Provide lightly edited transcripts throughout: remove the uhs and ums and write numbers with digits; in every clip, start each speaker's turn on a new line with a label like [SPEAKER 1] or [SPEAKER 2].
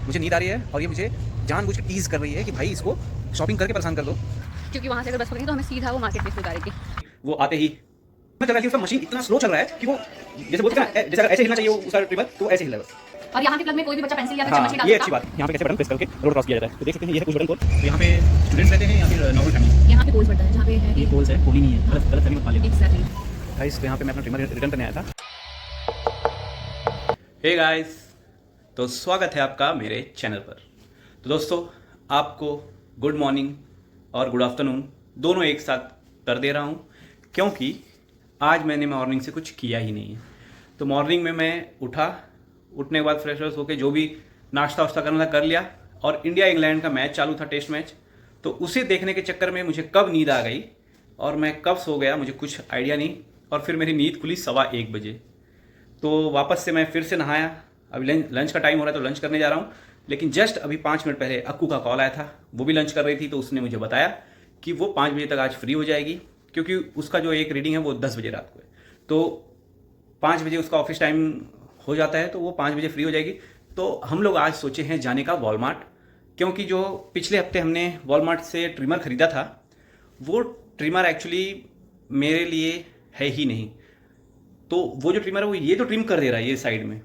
[SPEAKER 1] मुझे नींद आ रही है और ये मुझे जानबूझ के टीज़ कर रही है कि भाई इसको शॉपिंग करके परेशान कर दो।
[SPEAKER 2] क्योंकि वहाँ से अगर बस पकड़ेंगे तो हमें सीधा वो मार्केट प्लेस पे उतारेगी।
[SPEAKER 1] वो आते ही मैं चल रहा है कि उसका मशीन इतना स्लो चल रहा है कि वो जैसे बोलते हैं ना, जैसे अगर ऐसे हिलना चाहिए वो उसका ट्रिमर तो वो ऐसे हिल रहा है बस।
[SPEAKER 2] और यहाँ के प्लग में कोई भी बच्चा पेंसिल या फिर
[SPEAKER 1] हाँ,
[SPEAKER 2] चम्मच नहीं
[SPEAKER 1] ये
[SPEAKER 2] डाल
[SPEAKER 1] अच्छी
[SPEAKER 2] सकता।
[SPEAKER 1] बात है। यहाँ पे कैसे बटन प्रेस करके रोड क्रॉस किया जाता है, तो देख सकते हैं ये है कुछ बटन कोड। तो यहाँ पे स्टूडेंट्स रहते हैं या फिर नॉर्मल फैमिली।
[SPEAKER 2] यहाँ पे पोल्स पड़ता है जहाँ पे है
[SPEAKER 1] ये पोल्स है, पोली नहीं है, गलत गलत फहमी मत पालिए।
[SPEAKER 2] एग्जैक्टली।
[SPEAKER 1] गाइस तो यहाँ पे मैं अपना ट्रिमर रिटर्न करने आया था।
[SPEAKER 3] हे गाइस, तो स्वागत है आपका मेरे चैनल पर। तो दोस्तों, आपको गुड मॉर्निंग और गुड आफ्टरनून दोनों एक साथ कर दे रहा हूँ, क्योंकि आज मैंने मॉर्निंग से कुछ किया ही नहीं है। तो मॉर्निंग में मैं उठने के बाद फ्रेश व्रेश होकर जो भी नाश्ता वाश्ता करना था कर लिया, और इंडिया इंग्लैंड का मैच चालू था, टेस्ट मैच। तो उसे देखने के चक्कर में मुझे कब नींद आ गई और मैं कब सो गया मुझे कुछ आइडिया नहीं, और फिर मेरी नींद खुली 1:15 बजे। तो वापस से मैं फिर से नहाया। अभी लंच का टाइम हो रहा है तो लंच करने जा रहा हूँ, लेकिन जस्ट अभी 5 मिनट पहले अक्कू का कॉल आया था। वो भी लंच कर रही थी, तो उसने मुझे बताया कि वो 5 बजे तक आज फ्री हो जाएगी, क्योंकि उसका जो एक रीडिंग है वो 10 बजे रात को है। तो 5 बजे उसका ऑफिस टाइम हो जाता है, तो वो 5 बजे फ्री हो जाएगी। तो हम लोग आज सोचे हैं जाने का वॉलमार्ट, क्योंकि जो पिछले हफ्ते हमने वॉलमार्ट से ट्रिमर ख़रीदा था, वो ट्रिमर एक्चुअली मेरे लिए है ही नहीं। तो वो जो ट्रिमर है वो ये तो ट्रिम कर दे रहा है ये साइड में,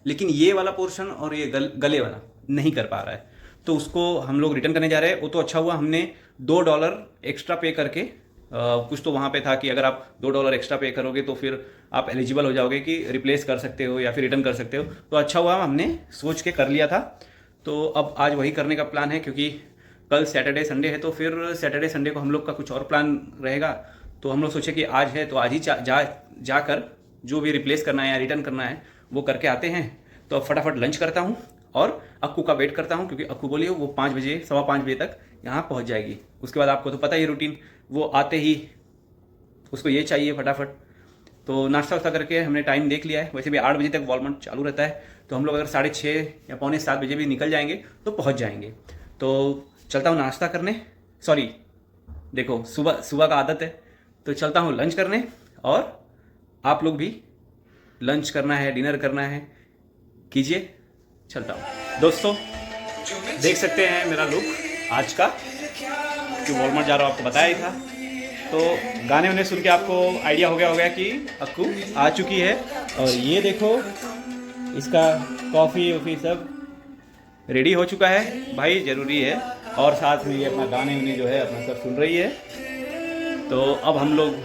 [SPEAKER 3] लेकिन ये वाला पोर्शन और ये गले वाला नहीं कर पा रहा है। तो उसको हम लोग रिटर्न करने जा रहे हैं। वो तो अच्छा हुआ हमने $2 एक्स्ट्रा पे करके, कुछ तो वहाँ पे था कि अगर आप $2 एक्स्ट्रा पे करोगे तो फिर आप एलिजिबल हो जाओगे कि रिप्लेस कर सकते हो या फिर रिटर्न कर सकते हो। तो अच्छा हुआ हमने सोच के कर लिया था। तो अब आज वही करने का प्लान है, क्योंकि कल सैटरडे संडे है, तो फिर सैटरडे संडे को हम लोग का कुछ और प्लान रहेगा। तो हम लोग सोचे कि आज है तो आज ही जाकर जो भी रिप्लेस करना है या रिटर्न करना है वो करके आते हैं। तो अब फटाफट लंच करता हूँ और अक्कू का वेट करता हूँ, क्योंकि अक्कू बोली वो 5 बजे 5:15 बजे तक यहाँ पहुँच जाएगी। उसके बाद आपको तो पता ही रूटीन, वो आते ही उसको ये चाहिए फटाफट। तो नाश्ता वास्ता करके हमने टाइम देख लिया है। वैसे भी 8 बजे तक वॉलमार्ट चालू रहता है, तो हम लोग अगर 6:30 या 6:45 बजे भी निकल जाएंगे तो पहुँच जाएंगे। तो चलता हूँ नाश्ता करने, सॉरी देखो सुबह का आदत है, तो चलता हूँ लंच करने। और आप लोग भी लंच करना है, डिनर करना है, कीजिए। चलता हूँ दोस्तों, देख सकते हैं मेरा लुक आज का, जो वॉलमार्ट जा रहा हूँ आपको बताया ही था। तो गाने उन्हें सुन के आपको आइडिया हो गया होगा कि अक्कू आ चुकी है। और ये देखो इसका कॉफ़ी वॉफ़ी सब रेडी हो चुका है, भाई ज़रूरी है। और साथ में ये अपना गाने उन्हें जो है अपना सब सुन रही है। तो अब हम लोग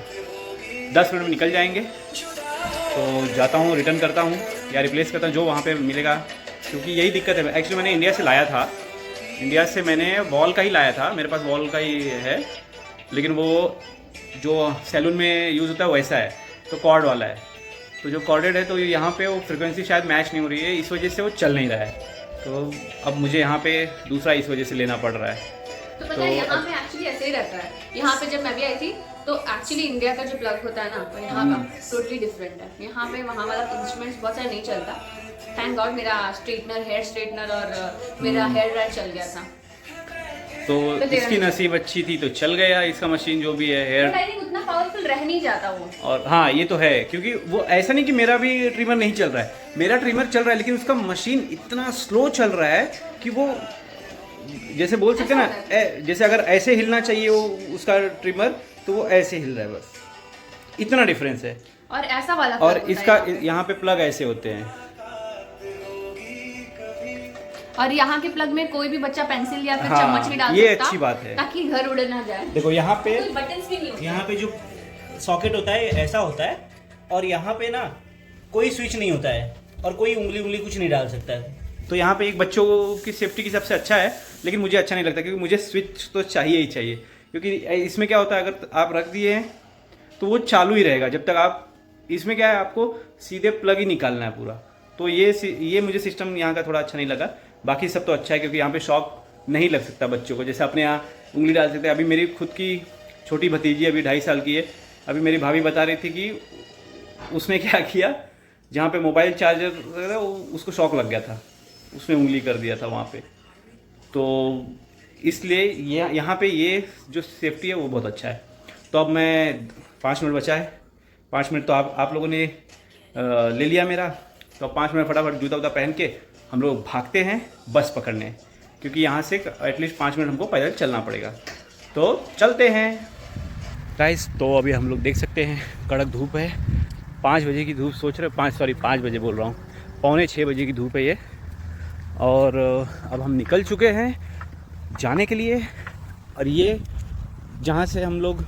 [SPEAKER 3] 10 मिनट में निकल जाएंगे। तो जाता हूँ, रिटर्न करता हूँ या रिप्लेस करता हूँ जो वहाँ पे मिलेगा, क्योंकि यही दिक्कत है। एक्चुअली मैंने इंडिया से लाया था, इंडिया से मैंने वॉल का ही लाया था, मेरे पास वॉल का ही है, लेकिन वो जो सैलून में यूज़ होता है वैसा है, तो कॉर्ड वाला है। तो जो कॉर्डेड है तो यहाँ पे वो फ्रिक्वेंसी शायद मैच नहीं हो रही है, इस वजह से वो चल नहीं रहा है। तो अब मुझे यहाँ पे दूसरा इस वजह से लेना पड़ रहा है।
[SPEAKER 2] तो पता है यहाँ पे एक्चुअली ऐसे ही रहता है। यहाँ पे जब मैं भी आई थी तो एक्चुअली इंडिया का जो प्लग होता है ना, वो यहाँ का टोटली डिफरेंट है। यहाँ पे वहाँ वाला इंस्ट्रूमेंट्स बहुत सारे नहीं चलता। थैंक गॉड मेरा स्ट्रेटनर, हेयर स्ट्रेटनर और मेरा हेयर ड्रायर चल गया था।
[SPEAKER 3] तो इसकी नसीब अच्छी थी तो चल गया इसका मशीन जो भी है हेयर।
[SPEAKER 2] आई थिंक उतना पावरफुल रह नहीं जाता वो।
[SPEAKER 3] और हाँ ये तो है, क्योंकि वो ऐसा नहीं कि मेरा भी ट्रिमर नहीं चल रहा है, मेरा ट्रिमर चल रहा है, लेकिन उसका मशीन इतना स्लो चल रहा है कि वो जैसे बोल सकते हैं ना, जैसे अगर ऐसे हिलना चाहिए वो उसका ट्रिमर तो वो ऐसे हिल रहा है, बस इतना डिफरेंस है।
[SPEAKER 2] और ऐसा वाला
[SPEAKER 3] और इसका यहाँ पे प्लग ऐसे होते हैं,
[SPEAKER 2] और यहाँ के प्लग में कोई भी बच्चा पेंसिल या फिर
[SPEAKER 3] हाँ,
[SPEAKER 2] चम्मच नहीं डाल
[SPEAKER 3] ये
[SPEAKER 2] सकता,
[SPEAKER 3] अच्छी बात है,
[SPEAKER 2] ताकि घर उड़ ना जाए।
[SPEAKER 3] देखो यहाँ पे
[SPEAKER 2] कोई बटन्स भी नहीं होते।
[SPEAKER 4] यहाँ पे जो सॉकेट होता है ऐसा होता है, और यहाँ पे ना कोई स्विच नहीं होता है, और कोई उंगली कुछ नहीं डाल सकता है।
[SPEAKER 3] तो यहाँ पे एक बच्चों की सेफ्टी की सबसे अच्छा है, लेकिन मुझे अच्छा नहीं लगता, क्योंकि मुझे स्विच तो चाहिए ही चाहिए। क्योंकि इसमें क्या होता है, अगर आप रख दिए हैं तो वो चालू ही रहेगा जब तक आप, इसमें क्या है आपको सीधे प्लग ही निकालना है पूरा। तो ये मुझे सिस्टम यहाँ का थोड़ा अच्छा नहीं लगा। बाकी सब तो अच्छा है, क्योंकि यहाँ पे शॉक नहीं लग सकता बच्चों को, जैसे अपने यहाँ उंगली डाल सकते हैं। अभी मेरी खुद की छोटी भतीजी अभी 2.5 साल की है, अभी मेरी भाभी बता रही थी कि उसने क्या किया, जहाँ पे मोबाइल चार्जर उसको शॉक लग गया था, उसने उंगली कर दिया था वहाँ पे। तो इसलिए यहाँ पे ये जो सेफ्टी है वो बहुत अच्छा है। तो अब मैं 5 मिनट बचा है, 5 मिनट तो आप लोगों ने ले लिया मेरा। तो अब 5 मिनट फटाफट जूता वूता पहन के हम लोग भागते हैं बस पकड़ने, क्योंकि यहाँ से एटलीस्ट 5 मिनट हमको पैदल चलना पड़ेगा। तो चलते हैं गाइस। तो अभी हम लोग देख सकते हैं कड़क धूप है, 5 बजे की धूप, सोच रहे 5 बजे बोल रहा हूँ, 5:45 बजे की धूप है ये। और अब हम निकल चुके हैं जाने के लिए, और ये जहाँ से हम लोग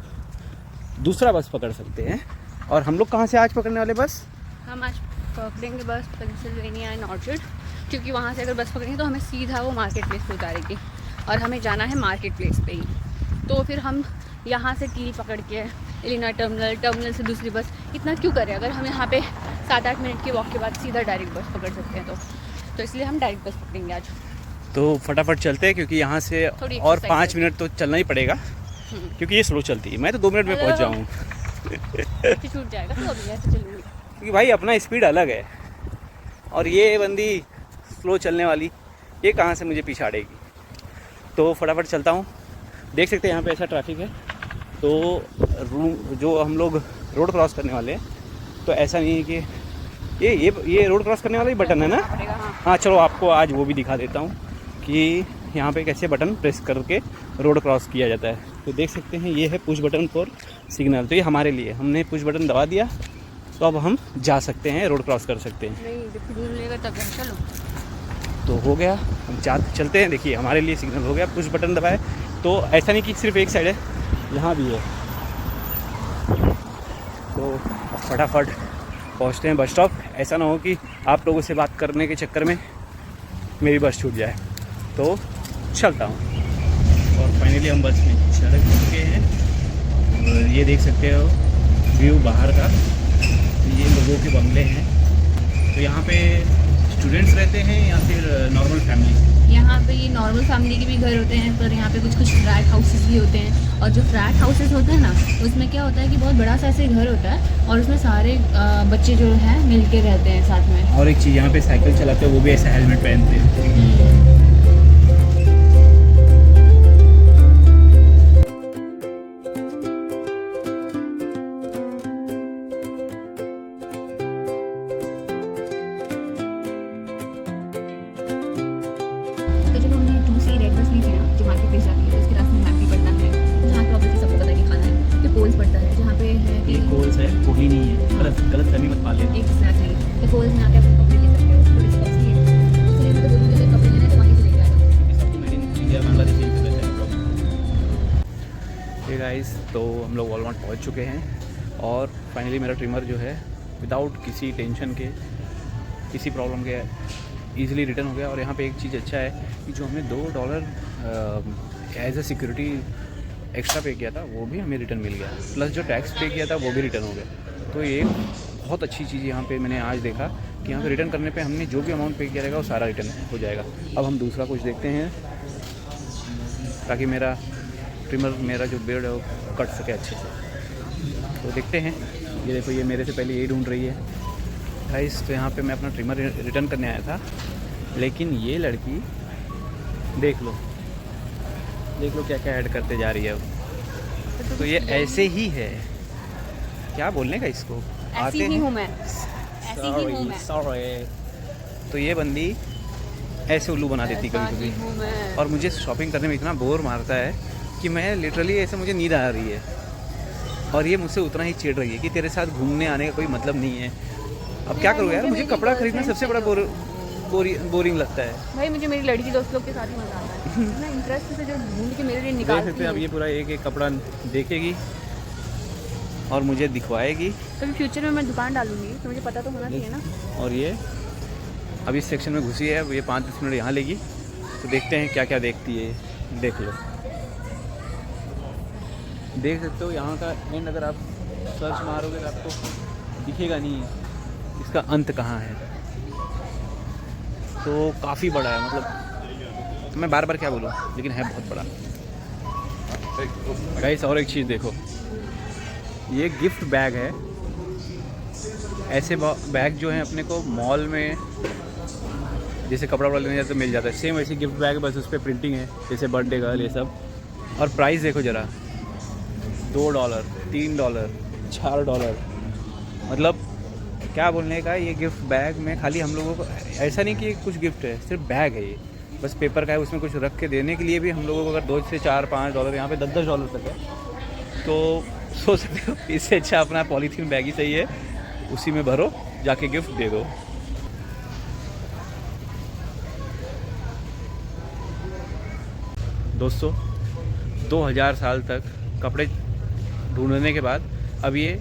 [SPEAKER 3] दूसरा बस पकड़ सकते हैं। और हम लोग कहाँ से आज पकड़ने वाले बस?
[SPEAKER 2] हम आज पकड़ेंगे बस पेंसिल्वेनिया एंड ऑर्चर्ड, क्योंकि वहाँ से अगर बस पकड़ेंगे तो हमें सीधा वो मार्केट प्लेस पे उतारेगी, और हमें जाना है मार्केट प्लेस पे ही। तो फिर हम यहाँ से टी पकड़ के इलिनॉय टर्मिनल से दूसरी बस, इतना क्यों करें अगर हम यहाँ पे 7-8 मिनट की वॉक के बाद सीधा डायरेक्ट बस पकड़ सकते हैं। तो इसलिए हम डायरेक्ट बस पकड़ेंगे आज।
[SPEAKER 3] तो फटाफट चलते हैं, क्योंकि यहाँ से और 5 मिनट तो चलना ही पड़ेगा, क्योंकि ये स्लो चलती है। मैं तो 2 मिनट में पहुँच जाऊँ।
[SPEAKER 2] छूट जाएगा तो अभी ऐसे चलूँगी,
[SPEAKER 3] क्योंकि भाई अपना स्पीड अलग है, और ये बंदी स्लो चलने वाली, ये कहाँ से मुझे पिछाड़ेगी। तो फटाफट चलता हूँ। देख सकते हैं यहाँ पे ऐसा ट्रैफिक है, तो जो हम लोग रोड क्रॉस करने वाले हैं, तो ऐसा नहीं है कि ये रोड क्रॉस करने वाला ही बटन है ना। हाँ चलो, आपको आज वो भी दिखा देता हूँ कि यहाँ पे कैसे बटन प्रेस करके रोड क्रॉस किया जाता है। तो देख सकते हैं ये है पुश बटन फॉर सिग्नल। तो ये हमारे लिए, हमने पुश बटन दबा दिया, तो अब हम जा सकते हैं, रोड क्रॉस कर सकते हैं।
[SPEAKER 2] नहीं तब चलो।
[SPEAKER 3] तो हो गया, हम चलते हैं। देखिए हमारे लिए सिग्नल हो गया, पुश बटन दबाए। तो ऐसा नहीं कि सिर्फ एक साइड है, यहाँ भी है। तो फटाफट पहुँचते हैं बस स्टॉप। ऐसा ना हो कि आप लोगों से बात करने के चक्कर में मेरी बस छूट जाए। तो चलता हूँ। और फाइनली हम बस में चढ़ चुके हैं, और ये देख सकते हो व्यू बाहर का। ये लोगों के बंगले हैं। तो यहाँ पे स्टूडेंट्स रहते हैं या फिर नॉर्मल फैमिली?
[SPEAKER 2] यहाँ पे ये नॉर्मल फैमिली के भी घर होते हैं, पर यहाँ पे कुछ फ्लैट हाउसेस भी होते हैं। और जो फ्लैट हाउसेस होते हैं ना, उसमें क्या होता है कि बहुत बड़ा सा ऐसे घर होता है, और उसमें सारे बच्चे जो हैं मिल के रहते हैं साथ में।
[SPEAKER 3] और एक चीज़, यहाँ पे साइकिल चलाते हैं वो भी ऐसा हेलमेट पहनते हैं। गाइस, तो हम लोग वॉलमार्ट पहुंच चुके हैं, और फाइनली मेरा ट्रिमर जो है विदाउट किसी टेंशन के, किसी प्रॉब्लम के इजीली रिटर्न हो गया। और यहाँ पे एक चीज़ अच्छा है कि जो हमने $2 एज ए सिक्योरिटी एक्स्ट्रा पे किया था, वो भी हमें रिटर्न मिल गया, प्लस जो टैक्स पे किया था वो भी रिटर्न हो गया। तो ये बहुत अच्छी चीज़ यहाँ पे मैंने आज देखा कि यहाँ पे रिटर्न करने पे हमने जो भी अमाउंट पे किया रहेगा वो सारा रिटर्न हो जाएगा। अब हम दूसरा कुछ देखते हैं, ताकि मेरा ट्रिमर, मेरा जो बियर्ड है वो कट सके अच्छे से। तो देखते हैं। ये देखो, ये मेरे से पहले यही ढूंढ रही है गाइस। तो यहाँ पे मैं अपना ट्रिमर रिटर्न करने आया था, लेकिन ये लड़की देख लो क्या क्या ऐड करते जा रही है वो। तो ये ऐसे ही है, क्या बोलने का इसको,
[SPEAKER 2] ऐसी ही हूँ मैं, ऐसी ही हूँ मैं।
[SPEAKER 3] सॉरी। तो ये बंदी ऐसे उल्लू बना देती कभी कभी, और मुझे शॉपिंग करने में इतना बोर मारता है कि मैं लिटरली ऐसे, मुझे नींद आ रही है, और ये मुझसे उतना ही चिढ़ रही है कि तेरे साथ घूमने आने का कोई मतलब नहीं है। अब क्या करूँ यार, मुझे कपड़ा खरीदना सबसे बड़ा बोरिंग लगता है
[SPEAKER 2] भाई। मुझे मेरी लड़की दोस्त लोग के साथ ही मजा आता है, इतना इंटरेस्ट से जो ढूंढ के मेरे लिए निकालती है।
[SPEAKER 3] अब ये पूरा एक एक कपड़ा देखेगी और मुझे दिखवाएगी।
[SPEAKER 2] कभी फ्यूचर में मैं दुकान डालूंगी, तो मुझे पता तो होना चाहिए ना।
[SPEAKER 3] और ये अब इस सेक्शन में घुसी है, ये 5-10 मिनट यहाँ लेगी, तो देखते हैं क्या क्या देखती है। देख लो, देख सकते हो यहाँ का एंड, अगर आप सर्च मारोगे तो आपको दिखेगा नहीं इसका अंत कहाँ है। तो काफ़ी बड़ा है, मतलब मैं बार बार क्या बोलूँ, लेकिन है बहुत बड़ा गाइस। और एक चीज़ देखो, ये गिफ्ट बैग है। ऐसे बैग जो है अपने को मॉल में जैसे कपड़ा वपड़ा लेने जाते तो मिल जाता है, सेम वैसे गिफ्ट बैग है, बस उस पर प्रिंटिंग है जैसे बर्थडे गर्ल ये सब। और प्राइस देखो ज़रा, $2, $3, $4, मतलब क्या बोलने का, ये गिफ्ट बैग में खाली हम लोगों को ऐसा नहीं कि कुछ गिफ्ट है, सिर्फ बैग है ये, बस पेपर का है, उसमें कुछ रख के देने के लिए भी हम लोगों को अगर 2 से 4-5 डॉलर, यहाँ पे 10-10 डॉलर तक है, तो सोच सकते हो इससे अच्छा अपना पॉलीथीन बैग ही सही है, उसी में भरो, जाके गिफ्ट दे दो। दोस्तों 2000 साल तक कपड़े ढूंढने के बाद अब ये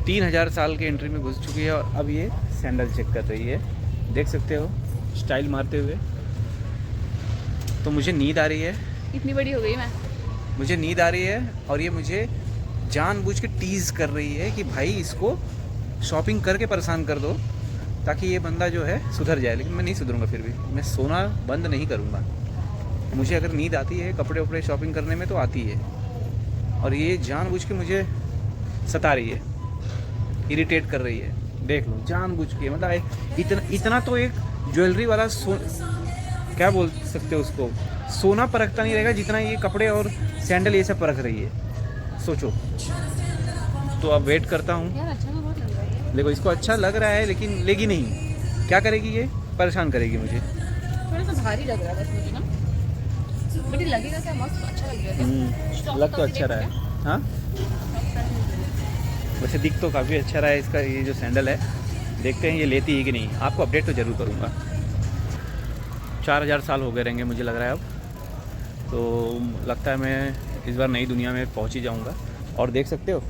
[SPEAKER 3] 3000 साल के एंट्री में घुस चुकी है और अब ये सैंडल चेक कर रही है, देख सकते हो स्टाइल मारते हुए। तो मुझे नींद आ रही है,
[SPEAKER 2] इतनी बड़ी हो गई मैं।
[SPEAKER 3] मुझे नींद आ रही है और ये मुझे जानबूझ के टीज़ कर रही है कि भाई इसको शॉपिंग करके परेशान कर दो ताकि ये बंदा जो है सुधर जाए। लेकिन मैं नहीं सुधरूंगा, फिर भी मैं सोना बंद नहीं करूँगा। मुझे अगर नींद आती है कपड़े वपड़े शॉपिंग करने में तो आती है, और ये जानबूझ के मुझे सता रही है, इरिटेट कर रही है। देख लो जानबूझ के, मतलब इतना तो एक ज्वेलरी वाला क्या बोल सकते हो उसको, सोना परखता नहीं रहेगा जितना ये कपड़े और सैंडल ये सब परख रही है, सोचो। तो अब वेट करता हूँ।
[SPEAKER 2] यार अच्छा तो बहुत लग रहा है।
[SPEAKER 3] देखो इसको अच्छा लग रहा है लेकिन लेगी नहीं, क्या करेगी ये, परेशान करेगी मुझे।
[SPEAKER 2] थोड़ा सा भारी लग रहा है बस मुझे ना, बट ये लगेगा क्या, मस्त अच्छा लग रहा है।
[SPEAKER 3] लग तो अच्छा रहा है, हाँ वैसे दिख तो काफ़ी अच्छा रहा है इसका ये जो सैंडल है। देखते हैं ये लेती है कि नहीं, आपको अपडेट तो ज़रूर करूँगा। 4000 साल हो गए रहेंगे मुझे लग रहा है अब, तो लगता है मैं इस बार नई दुनिया में पहुँच ही जाऊँगा। और देख सकते हो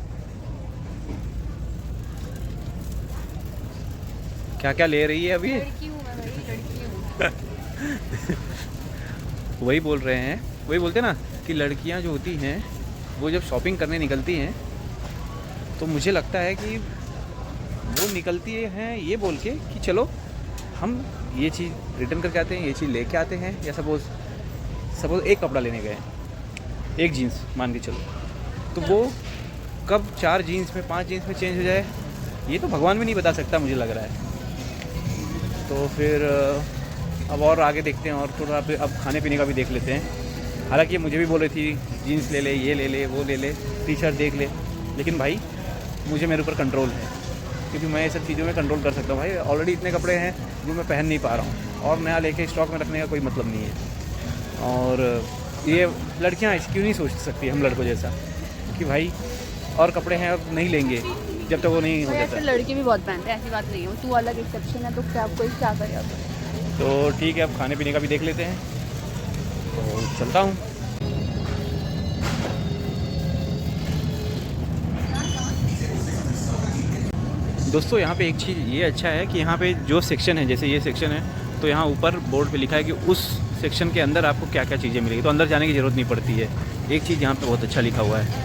[SPEAKER 3] क्या क्या ले रही है अभी।
[SPEAKER 2] लड़की हूँ मैं भाई, लड़की हूँ।
[SPEAKER 3] वही बोल रहे हैं, वही बोलते हैं ना कि लड़कियां जो होती हैं वो जब शॉपिंग करने निकलती हैं तो मुझे लगता है कि वो निकलती हैं ये बोल के कि चलो हम ये चीज़ रिटर्न करके आते हैं, ये चीज़ लेके आते हैं। या सपोज एक कपड़ा लेने गए, एक जीन्स मान के चलो, तो वो कब 4 जीन्स में 5 जीन्स में चेंज हो जाए ये तो भगवान भी नहीं बता सकता मुझे लग रहा है। तो फिर अब और आगे देखते हैं और थोड़ा अब खाने पीने का भी देख लेते हैं। हालांकि मुझे भी बोल रही थी जीन्स ले ले, ये ले ले, वो ले ले, टी शर्ट देख ले, लेकिन भाई मुझे मेरे ऊपर कंट्रोल है क्योंकि मैं ये सब चीज़ों में कंट्रोल कर सकता हूँ। भाई ऑलरेडी इतने कपड़े हैं जो मैं पहन नहीं पा रहा हूँ और नया लेके स्टॉक में रखने का कोई मतलब नहीं है। और ये लड़कियाँ ऐसी क्यों नहीं सोच सकती हम लड़कों जैसा कि भाई और कपड़े हैं और नहीं लेंगे जब तक वो नहीं हो जाता।
[SPEAKER 2] लड़के भी बहुत पहनते हैं, ऐसी बात नहीं है, तू अलग एक्सेप्शन है, तो क्या कोई क्या करे अब।
[SPEAKER 3] तो ठीक है अब खाने पीने का भी देख लेते हैं, तो चलता हूँ। दोस्तों यहाँ पे एक चीज़ ये अच्छा है कि यहाँ पे जो सेक्शन है, जैसे ये सेक्शन है, तो यहाँ ऊपर बोर्ड पे लिखा है कि उस सेक्शन के अंदर आपको क्या क्या चीज़ें मिलेगी, तो अंदर जाने की ज़रूरत नहीं पड़ती है। एक चीज़ यहाँ पे बहुत अच्छा लिखा हुआ है,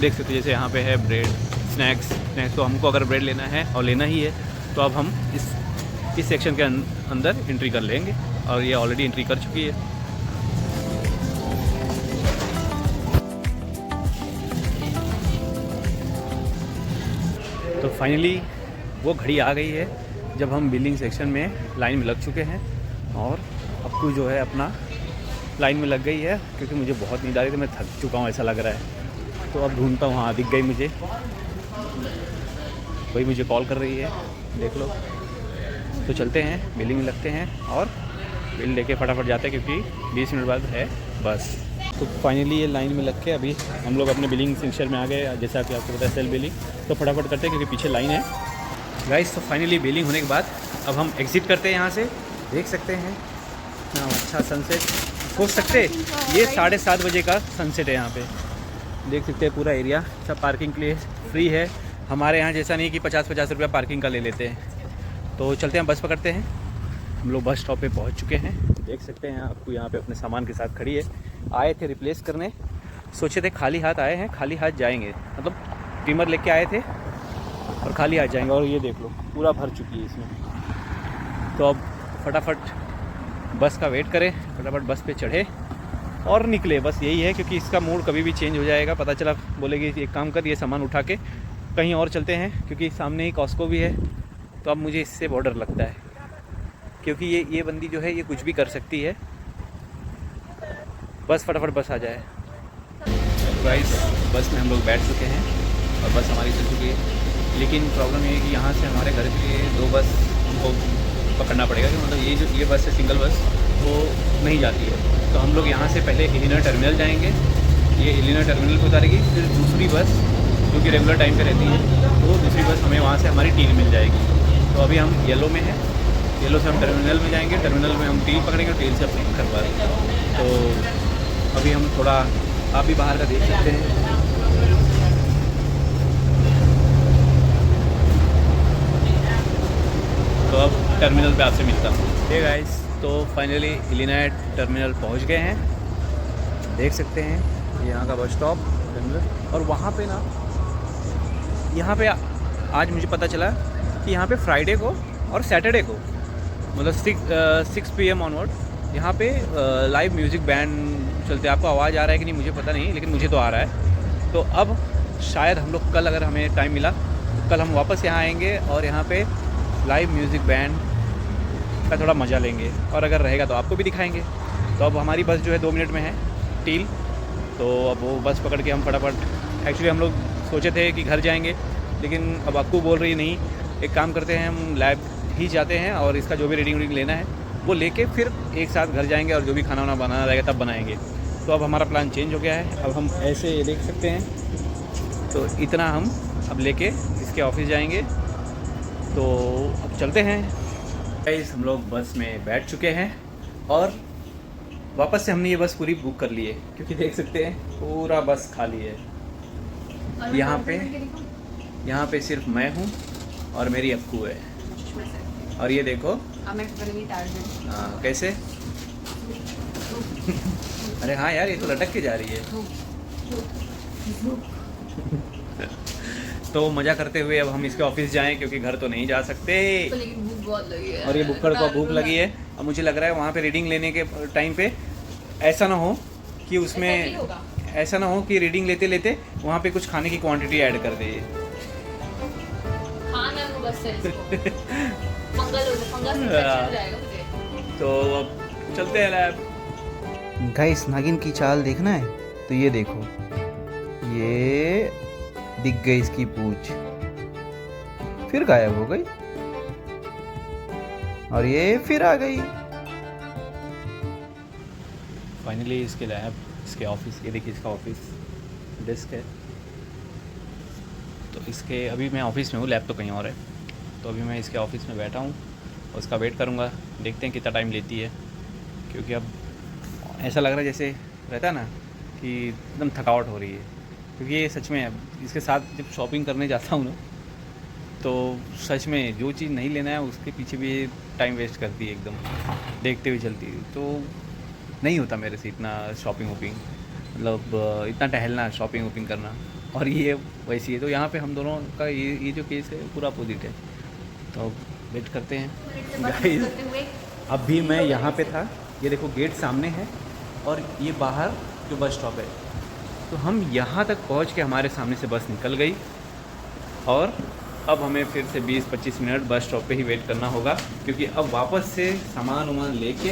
[SPEAKER 3] देख सकते हो, जैसे यहाँ पे है ब्रेड स्नैक्स। तो हमको अगर ब्रेड लेना है और लेना ही है तो अब हम इस सेक्शन के अंदर एंट्री कर लेंगे, और ये ऑलरेडी एंट्री कर चुकी है। तो फाइनली वो घड़ी आ गई है जब हम बिलिंग सेक्शन में लाइन में लग चुके हैं, और अप्पू जो है अपना लाइन में लग गई है क्योंकि मुझे बहुत नींद आ रही थी, मैं थक चुका हूँ ऐसा लग रहा है। तो अब ढूंढता हूँ, हाँ दिख गई मुझे, वही मुझे कॉल कर रही है, देख लो। तो चलते हैं, बिलिंग में लगते हैं और बिल लेके फटाफट जाते हैं क्योंकि 20 मिनट बाद है बस। तो फाइनली ये लाइन में लग के अभी हम लोग अपने बिलिंग सेक्शन में आ गए, जैसा कि आपको पता है सेल्फ बिलिंग। तो फटाफट करते हैं क्योंकि पीछे लाइन है गाइस। तो फाइनली बिलिंग होने के बाद अब हम एग्ज़िट करते हैं यहाँ से। देख सकते हैं इतना अच्छा सनसेट, सोच सकते ये 7:30 बजे का सनसेट है यहाँ पे, देख सकते हैं पूरा एरिया। सब पार्किंग के लिए फ्री है, हमारे यहाँ जैसा नहीं कि 50-50 रुपया पार्किंग का ले लेते हैं। तो चलते हैं, बस पकड़ते हैं। हम लोग बस स्टॉप पे पहुँच चुके हैं, देख सकते हैं आपको यहाँ पे अपने सामान के साथ खड़ी है। आए थे रिप्लेस करने, सोचे थे खाली हाथ आए हैं, खाली हाथ जाएंगे, मतलब ट्रिमर लेके आए थे और खाली हाथ जाएंगे। और ये देख लो पूरा भर चुकी है इसमें। तो अब फटाफट बस का वेट करें, फटाफट बस पे चढ़े और निकले, बस यही है। क्योंकि इसका मूड कभी भी चेंज हो जाएगा, पता चला बोलेगी एक काम कर, ये सामान उठा के कहीं और चलते हैं, क्योंकि सामने ही कॉस्को भी है। तो अब मुझे इससे बहुत डर लगता है क्योंकि ये बंदी जो है ये कुछ भी कर सकती है, बस फटाफट बस आ जाए। गाइस बस में हम लोग बैठ चुके हैं और बस हमारी चल चुकी है। लेकिन प्रॉब्लम ये है कि यहाँ से हमारे घर के लिए 2 बस हमको पकड़ना पड़ेगा, कि मतलब ये बस है सिंगल बस, वो नहीं जाती है। तो हम लोग यहाँ से पहले इलिनॉय टर्मिनल जाएंगे, ये इलिनॉय टर्मिनल को उतारेगी, फिर दूसरी बस जो कि रेगुलर टाइम पे रहती है, तो दूसरी बस हमें वहाँ से हमारी टील मिल जाएगी। तो अभी हम येलो में हैं, येलो से हम टर्मिनल में जाएंगे, टर्मिनल में हम टील पकड़ेंगे और टील से अपने घर पर। तो अभी हम थोड़ा, आप भी बाहर का देख सकते हैं। तो अब टर्मिनल पे आपसे मिलता हूँ। हे गाइस, तो फाइनली इलिनॉय टर्मिनल पहुँच गए हैं, देख सकते हैं यहाँ का बस स्टॉप टर्मिनल। और वहाँ पे ना, यहाँ पे आज मुझे पता चला कि यहाँ पे फ्राइडे को और सैटरडे को, मतलब 6 PM ऑनवर्ड यहाँ पे लाइव म्यूज़िक बैंड चलते हैं। आपको आवाज़ आ रहा है कि नहीं मुझे पता नहीं, लेकिन मुझे तो आ रहा है। तो अब शायद हम लोग कल, अगर हमें टाइम मिला, कल हम वापस यहाँ आएंगे और यहाँ पे लाइव म्यूज़िक बैंड का थोड़ा मज़ा लेंगे, और अगर रहेगा तो आपको भी दिखाएंगे। तो अब हमारी बस जो है 2 मिनट में है टील, तो अब वो बस पकड़ के हम फटाफट, एक्चुअली हम लोग सोचे थे कि घर जाएंगे, लेकिन अब आपको बोल रही नहीं, एक काम करते हैं, हम लैब ही जाते हैं और इसका जो भी रीडिंग लेना है वो लेके फिर एक साथ घर जाएंगे, और जो भी खाना वाना बनाना रहेगा तब बनाएंगे। तो अब हमारा प्लान चेंज हो गया है, अब हम ऐसे देख सकते हैं। तो इतना हम अब लेके इसके ऑफिस जाएंगे। तो अब चलते हैं गाइस, हम लोग बस में बैठ चुके हैं और वापस से हमने ये बस पूरी बुक कर ली है, क्योंकि देख सकते हैं पूरा बस खाली है। यहाँ पे सिर्फ मैं हूँ और मेरी अक्कू है, और ये देखो हाँ कैसे अरे हाँ यार, ये तो लटक के जा रही है। तो मज़ा करते हुए अब हम इसके ऑफिस जाएं, क्योंकि घर तो नहीं जा सकते,
[SPEAKER 2] लेकिन भूख बहुत लगी है,
[SPEAKER 3] और ये बुक्कड़ को भूख लगी है। अब मुझे लग रहा है वहाँ पे रीडिंग लेने के टाइम पे ऐसा ना हो कि उसमें, ऐसा ना हो कि रीडिंग लेते लेते वहाँ पे कुछ खाने की क्वांटिटी ऐड कर दे।
[SPEAKER 2] खाना वो बस
[SPEAKER 3] तो अब चलते हैं लैब।
[SPEAKER 1] गाइस, नागिन की चाल देखना है तो ये देखो, ये दिख गई इसकी पूंछ, फिर गायब हो गई, और ये फिर आ गई।
[SPEAKER 3] फाइनली इसके लैब, इसके ऑफिस, ये देखिए इसका ऑफिस डेस्क है। तो इसके, अभी मैं ऑफिस में हूँ, लैब तो कहीं और है। तो अभी मैं इसके ऑफिस में बैठा हूँ, उसका वेट करूँगा, देखते हैं कितना टाइम लेती है, क्योंकि अब ऐसा लग रहा है जैसे रहता है ना कि एकदम थकावट हो रही है। क्योंकि ये सच में, इसके साथ जब शॉपिंग करने जाता हूँ ना, तो सच में जो चीज़ नहीं लेना है उसके पीछे भी टाइम वेस्ट करती है, एकदम देखते हुए चलती है। तो नहीं होता मेरे से इतना शॉपिंग वॉपिंग, मतलब इतना टहलना, शॉपिंग वॉपिंग करना, और ये वैसी है। तो यहाँ पे हम दोनों का ये जो केस है पूरा अपोजिट है। तो वेट करते हैं गाइस। अभी मैं यहाँ पे था, ये देखो गेट सामने है, और ये बाहर जो बस स्टॉप है। तो हम यहाँ तक पहुँच के हमारे सामने से बस निकल गई, और अब हमें फिर से 20-25 मिनट बस स्टॉप पे ही वेट करना होगा, क्योंकि अब वापस से सामान वामान लेके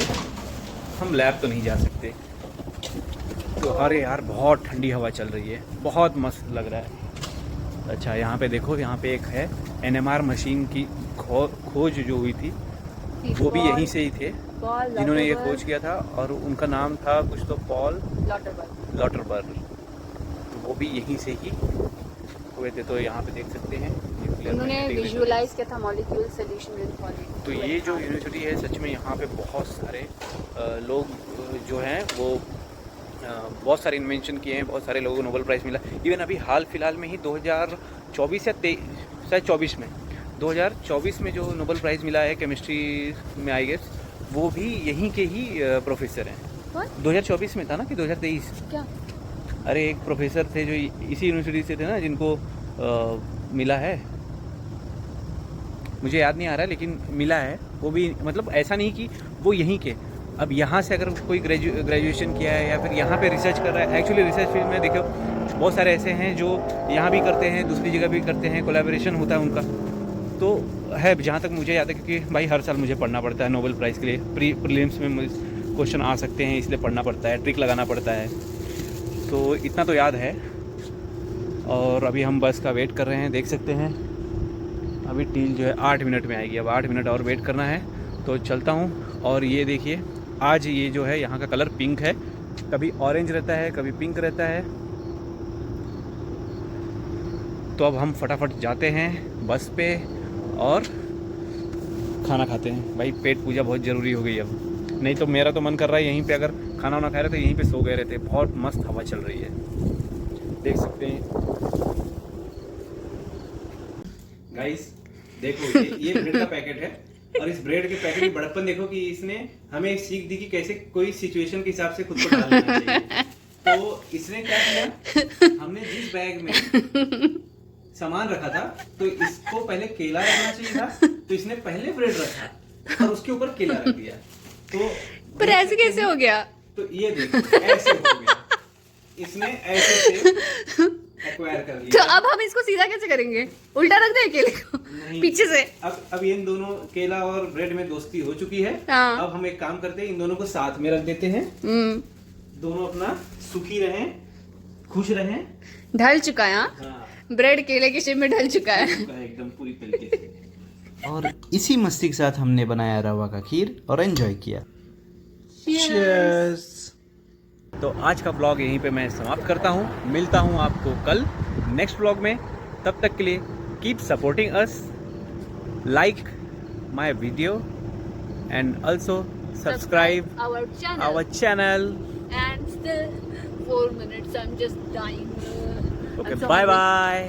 [SPEAKER 3] हम लैब तो नहीं जा सकते। तो अरे यार, बहुत ठंडी हवा चल रही है, बहुत मस्त लग रहा है। अच्छा, यहाँ पे देखो, यहाँ पे एक है NMR मशीन की खोज जो हुई थी, वो भी यहीं से ही थे जिन्होंने ये खोज किया था, और उनका नाम था कुछ तो पॉल लॉटरबर्ग। तो वो भी यहीं से ही हुए थे। तो यहाँ पे देख सकते हैं
[SPEAKER 2] उन्होंने विजुअलाइज किया था मॉलिक्यूल सॉल्यूशन विद पॉली।
[SPEAKER 3] तो ये जो यूनिवर्सिटी है, सच में यहाँ पे बहुत सारे लोग जो हैं वो बहुत सारे इन्वेंशन किए हैं, बहुत सारे लोगों को नोबेल प्राइज़ मिला। इवन अभी हाल फिलहाल में ही 2024 या शायद 24 में, 2024 में जो नोबेल प्राइज़ मिला है केमिस्ट्री में, आई गेस, वो भी यहीं के ही प्रोफेसर हैं। 2024 में था ना कि 2023?
[SPEAKER 2] क्या?
[SPEAKER 3] अरे एक प्रोफेसर थे जो इसी यूनिवर्सिटी से थे ना, जिनको मिला है, मुझे याद नहीं आ रहा है, लेकिन मिला है वो भी। मतलब ऐसा नहीं कि वो यहीं के, अब यहाँ से अगर कोई ग्रेजुएशन किया है या फिर यहाँ पे रिसर्च कर रहा है। एक्चुअली रिसर्च फील्ड में देखो बहुत सारे ऐसे हैं जो यहाँ भी करते हैं, दूसरी जगह भी करते हैं, कोलैबोरेशन होता है उनका। तो है, जहाँ तक मुझे याद है, क्योंकि भाई हर साल मुझे पढ़ना पड़ता है नोबेल प्राइज़ के लिए, प्रीलिम्स में क्वेश्चन आ सकते हैं, इसलिए पढ़ना पड़ता है, ट्रिक लगाना पड़ता है। तो इतना तो याद है। और अभी हम बस का वेट कर रहे हैं, देख सकते हैं अभी टील जो है 8 मिनट में आएगी। अब 8 मिनट और वेट करना है, तो चलता हूँ। और ये देखिए, आज ये जो है यहाँ का कलर पिंक है, कभी ऑरेंज रहता है, कभी पिंक रहता है। तो अब हम फटाफट जाते हैं बस पे और खाना खाते हैं। भाई पेट पूजा बहुत ज़रूरी हो गई अब, नहीं तो मेरा तो मन कर रहा है यहीं पे अगर खाना वाना खा रहे थे यहीं पे सो गए रहते। बहुत मस्त हवा चल रही है, देख सकते हैं गाइस। देखो ये ब्रेड का पैकेट है, और इस ब्रेड के पैकेट की बड़प्पन देखो कि इसने हमें एक सीख दी कि कैसे कोई सिचुएशन के हिसाब से खुद को ढालना चाहिए। तो इसने क्या किया, हमने जिस बैग में सामान रखा था तो इसको पहले केला रखना चाहिए था, तो इसने पहले ब्रेड रखा और उसके ऊपर केला रख दिया। तो
[SPEAKER 2] पर ऐसे कैसे हो गया?
[SPEAKER 3] तो ये देखो ऐसे हो गया, इसने ऐसे से एक्वायर कर
[SPEAKER 2] तो
[SPEAKER 3] लिया।
[SPEAKER 2] अब हम इसको सीधा कैसे करेंगे? उल्टा रख दें केले को
[SPEAKER 3] नहीं।
[SPEAKER 2] पीछे से?
[SPEAKER 3] अब इन दोनों केला और ब्रेड में दोस्ती हो चुकी है।
[SPEAKER 2] हाँ।
[SPEAKER 3] अब हम एक काम करते हैं, इन दोनों को साथ में रख देते हैं। दोनों अपना सुखी रहें, खुश रहें।
[SPEAKER 2] ढल चुका है।
[SPEAKER 3] हाँ,
[SPEAKER 2] ब्रेड केले के शेप में ढल चुका है।
[SPEAKER 3] एकदम पूरी तरीके से।
[SPEAKER 1] और इसी मस्ती के साथ हमने बनाया रवा का खीर और एंजॉय किया।
[SPEAKER 3] Cheers। तो आज का ब्लॉग यहीं पे मैं समाप्त करता हूँ। मिलता हूँ आपको कल नेक्स्ट ब्लॉग में। तब तक के लिए keep supporting us, like my video and also subscribe
[SPEAKER 2] our channel.
[SPEAKER 3] our channel.
[SPEAKER 2] And still 4 minutes. I'm just dying.
[SPEAKER 3] Okay, bye bye.